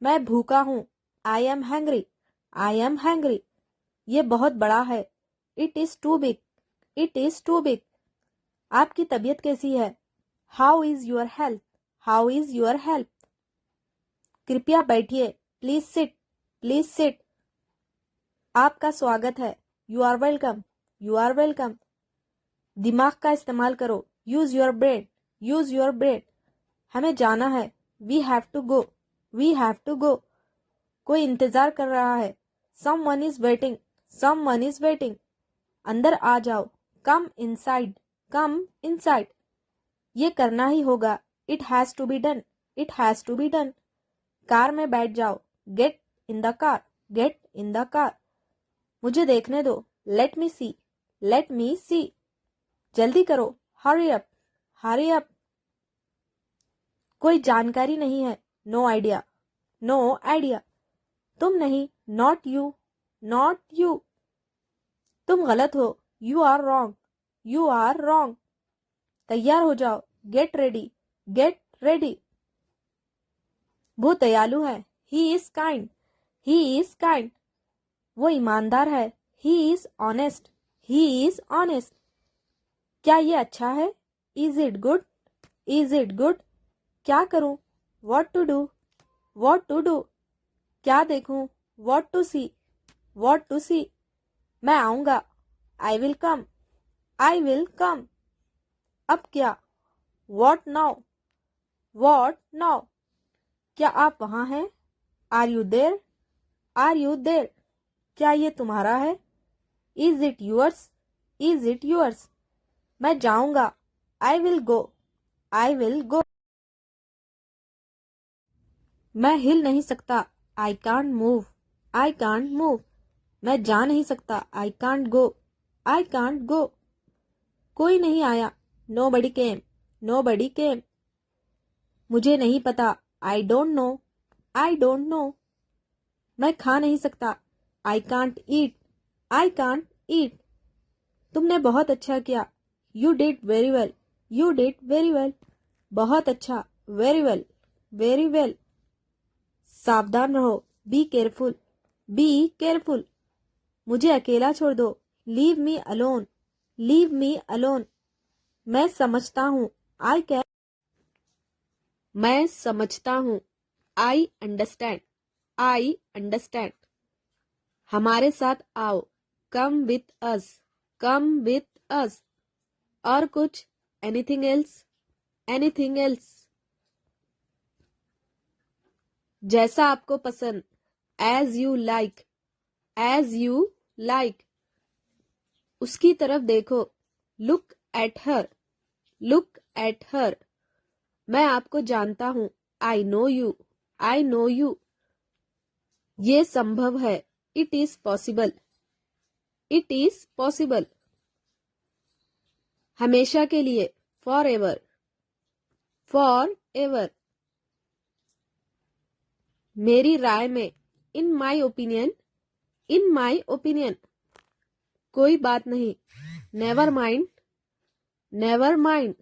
मैं भूखा हूँ। I am hungry. I am hungry. ये बहुत बड़ा है। It is too big. It is too big. आपकी तबीयत कैसी है? How is your health? How is your health? कृपया बैठिए। Please sit. Please sit. आपका स्वागत है। You are welcome. You are welcome. दिमाग का इस्तेमाल करो। Use your brain. Use your brain. हमें जाना है। We have to go. We have to go. कोई इंतजार कर रहा है। Someone is waiting. Someone is waiting. अंदर आ जाओ। Come inside. Come inside. ये करना ही होगा। It has to be done. It has to be done. Car में बैठ जाओ। Get in the car. Get in the car. मुझे देखने दो। Let me see. Let me see. जल्दी करो। Hurry up. Hurry up. कोई जानकारी नहीं है। No idea. No idea. तुम नहीं। Not you. Not you. तुम गलत हो। You are wrong. You are wrong. तैयार हो जाओ। Get ready. Get ready. वो दयालु है। He is kind. He is kind. वो ईमानदार है। He is honest. He is honest. क्या ये अच्छा है? Is it good? Is it good? क्या करूं? What to do? What to do? क्या देखूं? What to see? What to see? मैं आऊंगा। I will come. I will come. अब क्या? What now? What now? क्या आप वहाँ हैं? Are you there? Are you there? क्या ये तुम्हारा है? Is it yours? Is it yours? मैं जाऊंगा। I will go. I will go. मैं हिल नहीं सकता। I can't move. I can't move. मैं जा नहीं सकता। I can't go. I can't go. कोई नहीं आया। नो बडी केम। नो बडी केम। मुझे नहीं पता। I don't know. I don't know. मैं खा नहीं सकता। I can't eat. I can't eat. तुमने बहुत अच्छा किया। You did very well. You did very well. बहुत अच्छा। Very well. Very well. सावधान रहो। Be careful. Be careful. मुझे अकेला छोड़ दो। Leave me alone. Leave me alone. मैं समझता हूँ। I can. मैं समझता हूँ। I understand. I understand. हमारे साथ आओ। Come with us. Come with us. और कुछ? Anything else? Anything else? जैसा आपको पसंद। As you like. As you like. उसकी तरफ देखो। Look at her. Look at her. मैं आपको जानता हूँ। I know you. I know you. ये संभव है। It is possible. It is possible. हमेशा के लिए। Forever. Forever. मेरी राय में। In my opinion. In my opinion. कोई बात नहीं। Never mind. Never mind.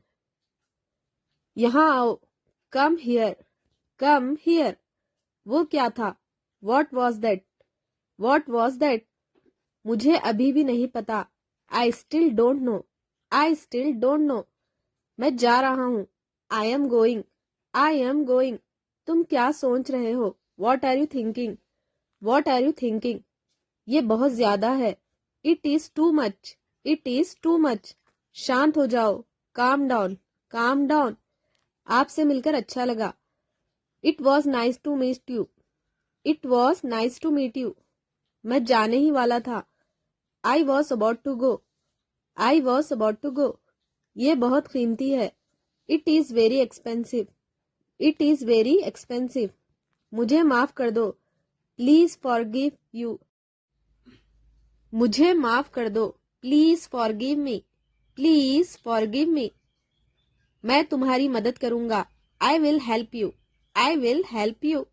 यहाँ आओ। Come here. Come here. वो क्या था? What was that? What was that? मुझे अभी भी नहीं पता। I still don't know. I still don't know. मैं जा रहा हूँ। I am going. I am going. तुम क्या सोच रहे हो? What are you thinking? What are you thinking? ये बहुत ज्यादा है। It is too much. It is too much. शांत हो जाओ। Calm down. Calm down. आपसे मिलकर अच्छा लगा। It was nice to meet you. It was nice to meet you. मैं जाने ही वाला था। I was about to go. I was about to go. ये बहुत कीमती है। It is very expensive. It is very expensive. मुझे माफ कर दो। Please forgive you. मुझे माफ कर दो। Please forgive me. Please forgive me. मैं तुम्हारी मदद करूंगा। I will help you. I will help you.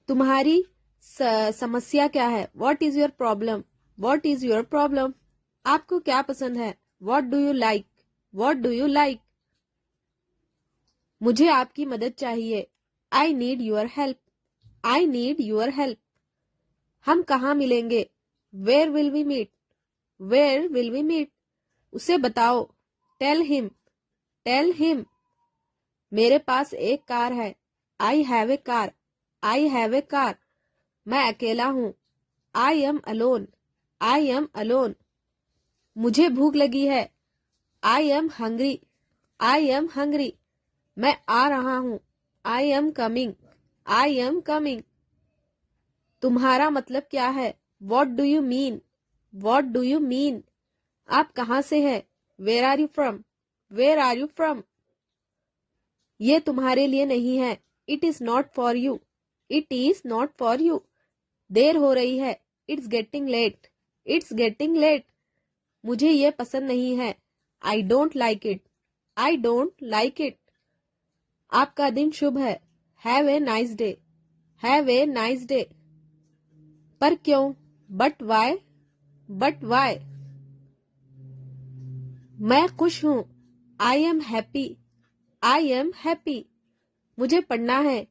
तुम्हारी समस्या क्या है? What is your problem? What is your problem? आपको क्या पसंद है? What do you like? What do you like? मुझे आपकी मदद चाहिए। I need your help. I need your help. हम कहाँ मिलेंगे? Where will we meet? Where will we meet? उसे बताओ। Tell him. Tell him. मेरे पास एक कार है। I have a car. I have a car. मैं अकेला हूँ। I am alone. I am alone. मुझे भूख लगी है। I am hungry. I am hungry. मैं आ रहा हूँ। I am coming. I am coming. तुम्हारा मतलब क्या है? What do you mean? What do you mean? आप कहाँ से हैं? Where are you from? Where are you from? ये तुम्हारे लिए नहीं है। It is not for you. It is not for you. देर हो रही है। It's getting late. It's getting late. मुझे ये पसंद नहीं है। I don't like it. I don't like it. आपका दिन शुभ है। Have a nice day. Have a nice day. पर क्यों? But why? But why? मैं खुश हूं। I am happy. I am happy. मुझे पढ़ना है।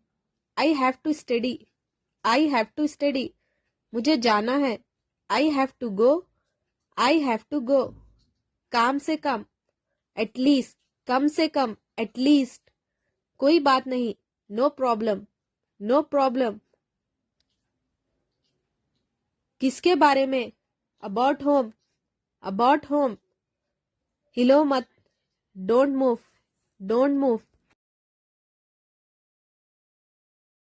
I have to study. I have to study. मुझे जाना है। I have to go. I have to go. काम से कम। एटलीस्ट। कम से कम। एटलीस्ट। कोई बात नहीं। No problem. No problem. किसके बारे में? About home. About home. हिलो मत। Don't move. Don't move.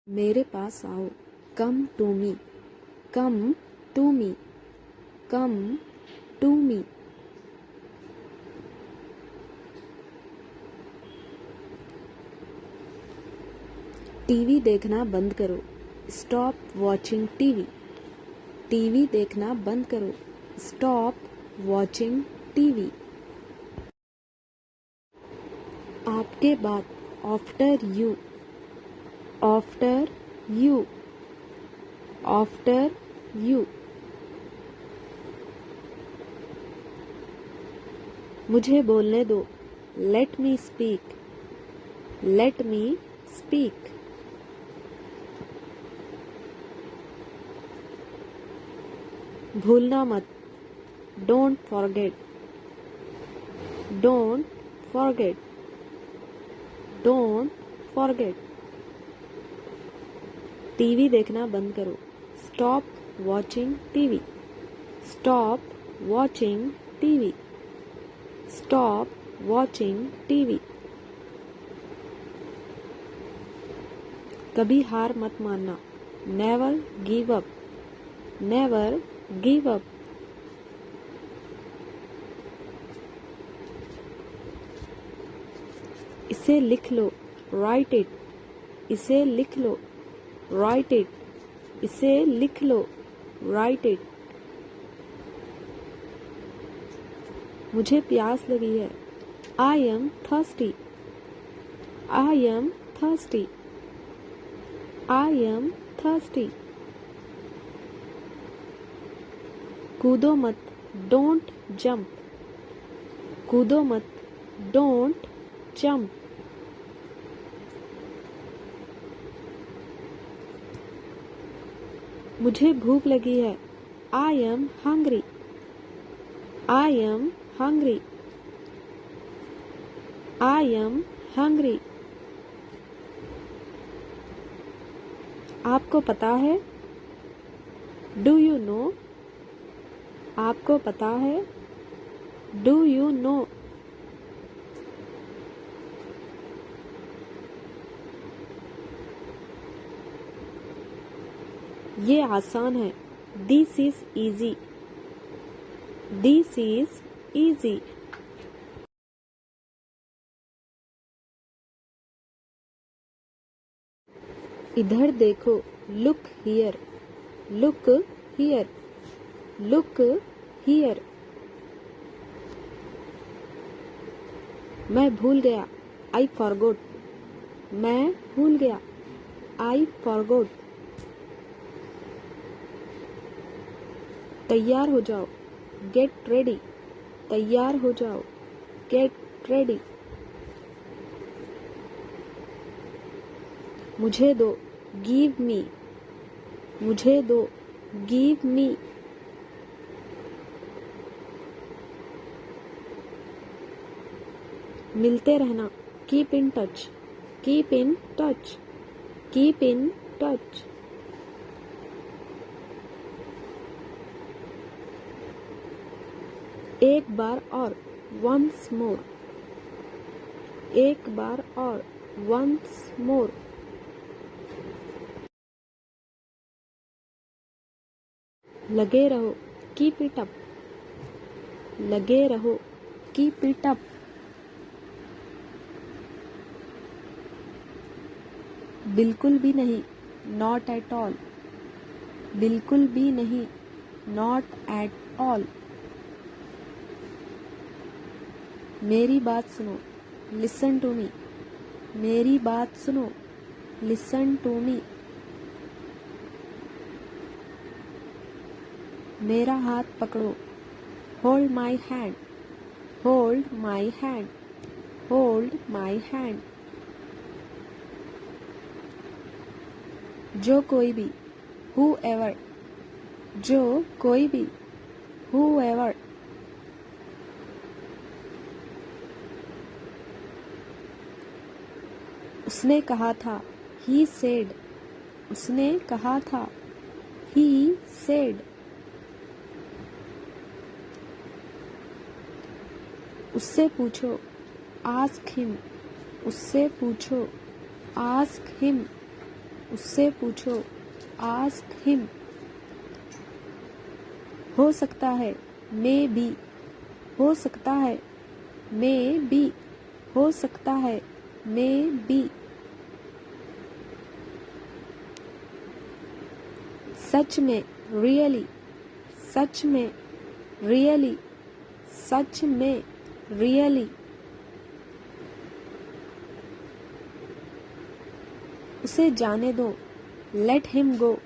मेरे पास आओ। Come to me, come to me, come to me. TV देखना बंद करो। Stop watching TV. टीवी देखना बंद करो। Stop watching TV. आपके बाद, after you, after you, after you. मुझे बोलने दो। Let me speak, let me speak. भूलना मत। Don't forget, don't forget, don't forget. TV देखना बंद करो। Stop watching TV, stop watching TV, stop watching TV. कभी हार मत मानना। Never give up, never give up. इसे लिख लो। राइट इट, इसे लिख लो। राइट इट, इसे लिख लो। Right it. मुझे प्यास लगी है। I am thirsty, I am thirsty, I am thirsty. कूदो मत। डोंट जंप, कूदो मत। Don't jump. मुझे भूख लगी है। I am hungry, I am hungry, I am hungry. आपको पता है? Do you no? आपको पता है? Do you no? ये आसान है। This is easy, this is easy. इधर देखो। Look here, look here, look here. मैं भूल गया। आई फॉरगॉट, मैं भूल गया। I forgot. तैयार हो जाओ। गेट रेडी, तैयार हो जाओ। Get ready. मुझे दो। गिव मी, मुझे दो। गिव मी। मिलते रहना। Keep in touch, keep in touch, keep in touch. एक बार और, वंस मोर, एक बार और, वंस मोर। लगे रहो। कीप इट अप, लगे रहो। Keep it up. बिल्कुल भी नहीं। नॉट एट ऑल, बिल्कुल भी नहीं। Not at all. मेरी बात सुनो। लिसन टू मी, मेरी बात सुनो। Listen to me. मेरा हाथ पकड़ो। Hold my hand, hold my hand, hold my hand. जो कोई भी, whoever, जो कोई भी, whoever। उसने कहा था। he said, उसने कहा था। he said। उससे पूछो। ask him, उससे पूछो। ask him। उससे पूछो। Ask him. हो सकता है, मे बी। हो सकता है, मे बी। हो सकता है, मे बी। सच में, रियली। सच में, रियली। सच में, रियली। उसे जाने दो। लेट हिम गो।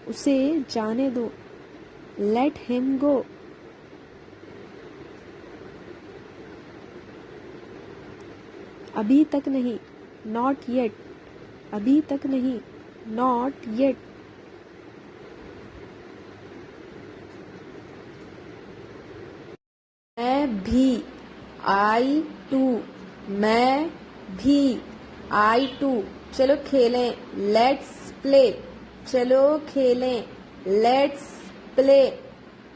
उसे जाने दो। लेट हिम गो। अभी तक नहीं, नॉट येट। अभी तक नहीं, नॉट येट। मैं भी, आई टू। मैं भी, आई टू। चलो खेलें, लेट्स प्ले। चलो खेलें, लेट्स प्ले।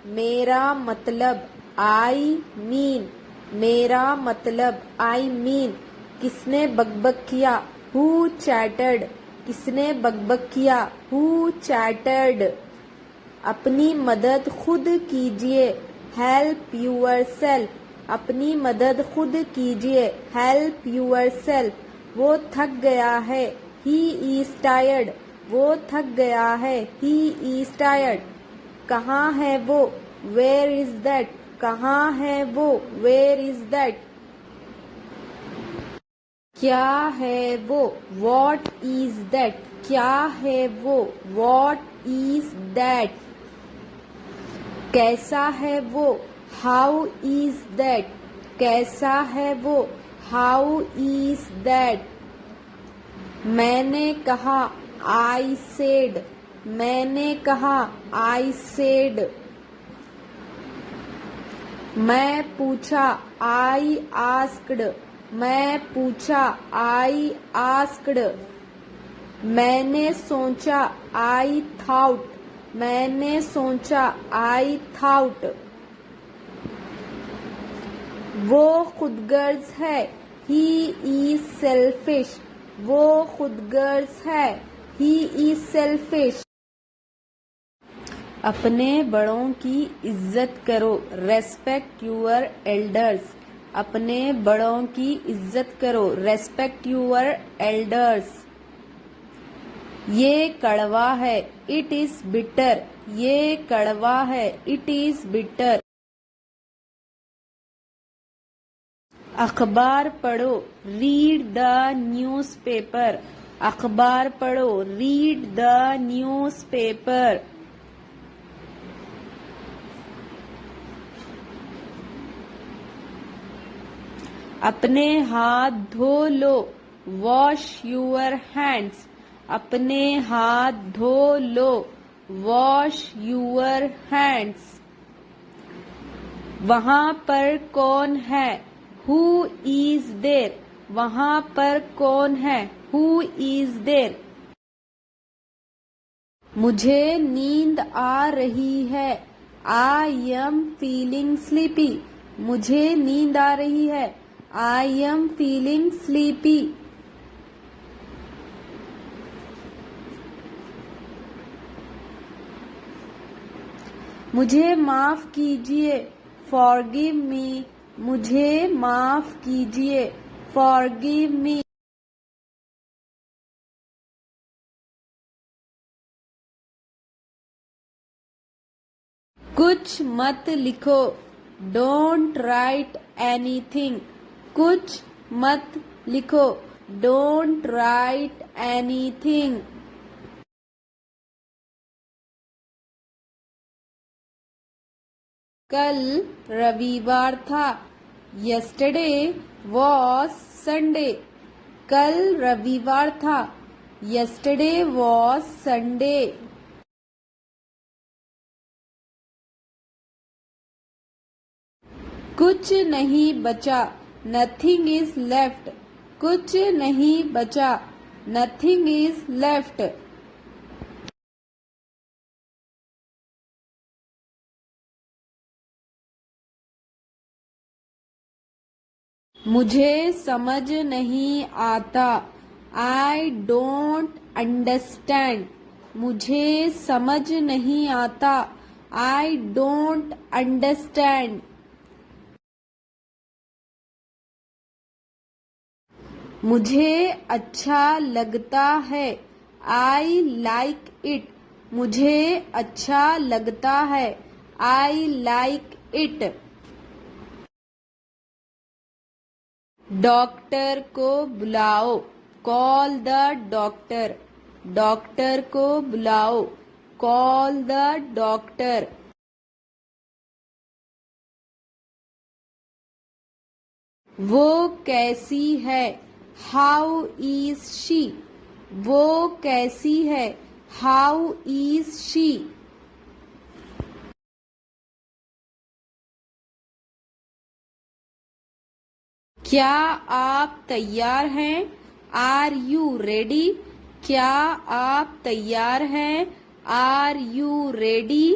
मेरा मतलब, आई मीन। मेरा मतलब, आई मीन। किसने बकबक किया? Who chattered. किसने बकबक किया? Who chattered. अपनी मदद खुद कीजिए। Help yourself. अपनी मदद खुद कीजिए। Help yourself. वो थक गया है। He is tired. वो थक गया है। He is tired. कहाँ है वो? Where is that? कहाँ है वो? Where is that? क्या है वो? What is that? क्या है वो? What is that? कैसा है वो? How is that? कैसा है वो? How is that? मैंने कहा, आई सेड। मैंने कहा, आई सेड। मैं पूछा, आई आस्क्ड। मैं पूछा, आई आस्क्ड। मैंने सोचा, आई थॉट। मैंने सोचा, आई थॉट। वो खुदगर्ज है। He is selfish. वो खुदगर्ज है। He is selfish. अपने बड़ों की इज्जत करो। Respect your elders. अपने बड़ों की इज्जत करो। Respect your elders. ये कड़वा है। It is bitter. ये कड़वा है। It is bitter. अखबार पढ़ो। Read the newspaper. अखबार पढ़ो। Read the newspaper. अपने हाथ धो लो। Wash your hands. अपने हाथ धो लो। Wash your hands. वहां पर कौन है? Who is there? वहां पर कौन है? Who is there? मुझे नींद आ रही है। I am feeling sleepy. मुझे नींद आ रही है। I am feeling sleepy. मुझे माफ कीजिए। Forgive me. मुझे माफ कीजिए। Forgive me. कुछ मत लिखो। Don't write anything. कुछ मत लिखो। Don't write anything. कल रविवार था। Yesterday was Sunday. कल रविवार था। Yesterday was Sunday. कुछ नहीं बचा। Nothing is left. कुछ नहीं बचा। Nothing is left. मुझे समझ नहीं आता। आई डोंट अंडरस्टैंड, मुझे समझ नहीं आता। I don't understand. मुझे अच्छा लगता है। आई लाइक इट, मुझे अच्छा लगता है। I like it. डॉक्टर को बुलाओ, कॉल द डॉक्टर, डॉक्टर को बुलाओ, कॉल द डॉक्टर। वो कैसी है, हाउ इज शी, वो कैसी है, हाउ इज शी। क्या आप तैयार हैं, आर यू रेडी, क्या आप तैयार हैं, आर यू रेडी।